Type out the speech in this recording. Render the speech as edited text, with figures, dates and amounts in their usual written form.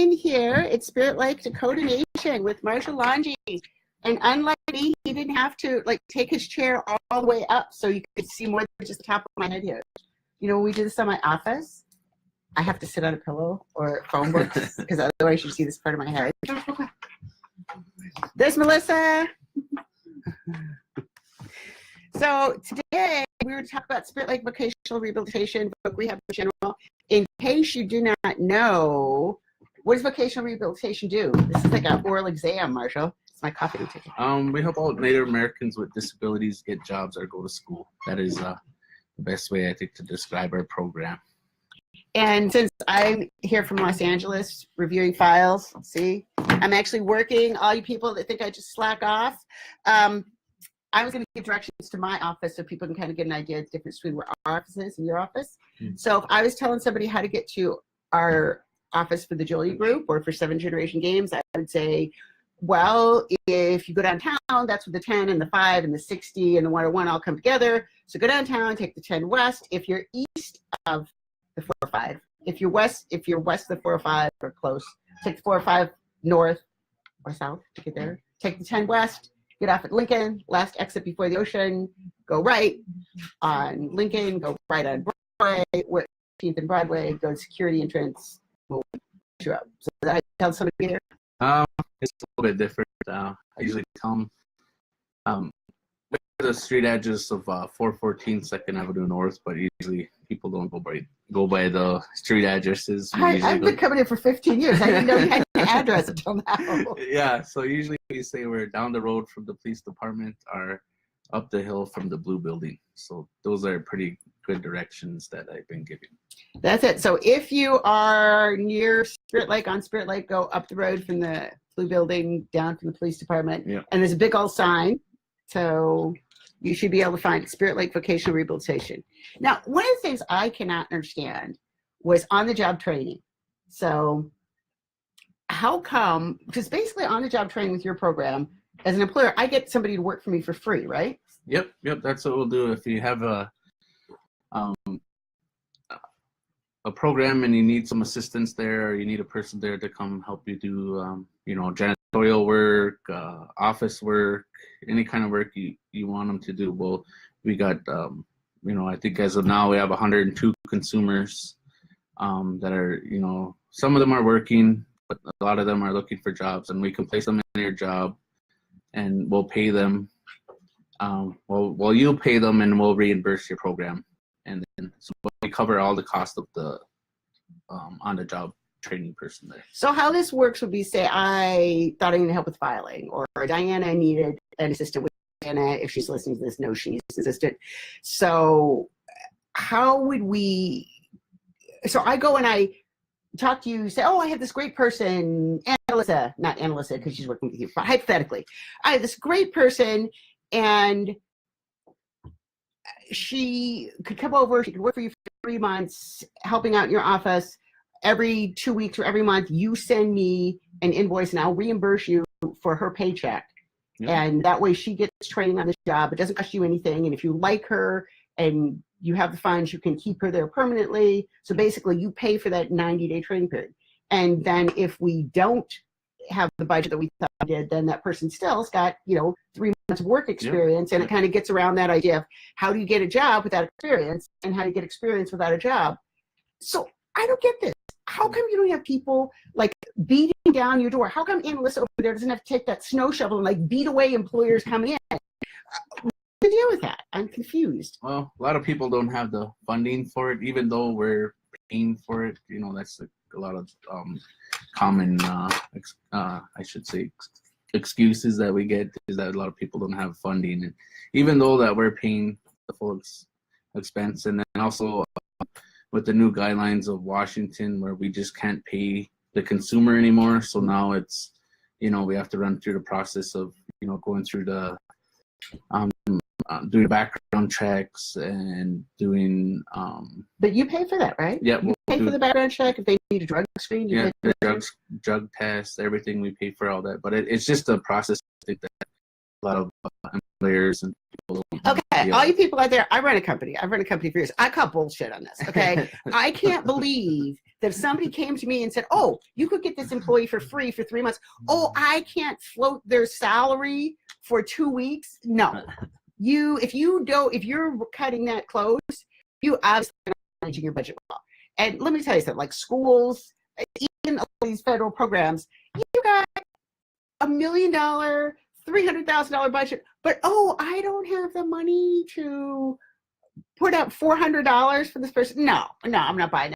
in here. It's Spirit Lake Dakota Nation with Marshall Longy. And unlike me, he didn't have to like take his chair all the way up so you could see more than just the top of my head here. You know, when we do this on my office, I have to sit on a pillow or phone books because otherwise you see this part of my head. There's Melissa. So today we were talking about Spirit Lake Vocational Rehabilitation, Voc Rehab in general. In case you do not know, what does vocational rehabilitation do? This is like an oral exam, Marshall. It's my coffee ticket. We help out Native Americans with disabilities get jobs or go to school. That is the best way, I think, to describe our program. And since I'm here from Los Angeles reviewing files, see, I'm actually working. All you people that think I just slack off, I was going to give directions to my office so people can kind of get an idea of the difference between where our office is and your office. So if I was telling somebody how to get to our office for the Julia Group or for 7 Generation Games, I would say, well, if you go downtown, that's where the 10 and the 5 and the 60 and the 101 all come together. So go downtown, take the 10 west. If you're east of the 405, if you're west of the 405 or close, take the 405 north or south to get there. Take the 10 west. Get off at Lincoln, last exit before the ocean, go right on Lincoln, go right on Broadway, 15th and Broadway, go to security entrance, we'll put you up. So that I tell somebody here? It's a little bit different. I usually tell them the street edges of 414 2nd Avenue North, but usually people don't go by the street addresses. I've been coming here for 15 years. I didn't know you had an address until now. Yeah, so usually we say we're down the road from the police department or up the hill from the blue building. So those are pretty good directions that I've been giving. That's it. So if you are near Spirit Lake, on Spirit Lake, go up the road from the blue building down from the police department. Yeah. And there's a big old sign. So you should be able to find Spirit Lake Vocational Rehabilitation. Now, one of the things I cannot understand was on-the-job training. So how come, because basically on-the-job training with your program, as an employer, I get somebody to work for me for free, right? Yep, that's what we'll do. If you have a program and you need some assistance there, or you need a person there to come help you do, janitorial work, office work, any kind of work you want them to do. Well, we got, I think as of now we have 102 consumers that are, some of them are working, but a lot of them are looking for jobs, and we can place them in your job and we'll pay them. Well, you'll pay them and we'll reimburse your program. And then so we cover all the cost of the on-the-job training person there. So how this works would be, say I thought I needed help with filing, or Diana needed an assistant with Diana. If she's listening to this, no, she's assistant. So how would we, so I go and I talk to you, say, oh, I have this great person, Annalisa, not Annalisa because she's working with you, but hypothetically, I have this great person and she could come over, she could work for you for 3 months, helping out in your office. Every 2 weeks or every month, you send me an invoice and I'll reimburse you for her paycheck. Yeah. And that way she gets training on the job. It doesn't cost you anything. And if you like her and you have the funds, you can keep her there permanently. So basically you pay for that 90-day training period. And then if we don't have the budget that we thought we did, then that person still's got, 3 months of work experience. Yep. And it kind of gets around that idea of how do you get a job without experience and how do you get experience without a job. So I don't get this. How come you don't have people like beating down your door? How come Annalisa over there doesn't have to take that snow shovel and like beat away employers coming in? What's the deal with that? I'm confused. Well, a lot of people don't have the funding for it, even though we're paying for it. That's a lot of common, I should say, excuses that we get is that a lot of people don't have funding. And even though that we're paying the full expense, and then also with the new guidelines of Washington where we just can't pay the consumer anymore. So now it's, we have to run through the process of, going through the, doing background checks and doing. But you pay for that, right? Yeah. You pay for the background check if they need a drug screen? Yeah, the drug tests, everything, we pay for all that. But it's just a process, I think, that a lot of employers and people. Okay, Yeah. all you people out there, I run a company. I've run a company for years. I call bullshit on this, okay? I can't believe that if somebody came to me and said, oh, you could get this employee for free for 3 months. Oh, I can't float their salary for 2 weeks. No. If you're cutting that close, you obviously are not managing your budget well. And let me tell you something, like schools, even all these federal programs, you got $1 million, $300,000 budget, but I don't have the money to put up $400 for this person. No, I'm not buying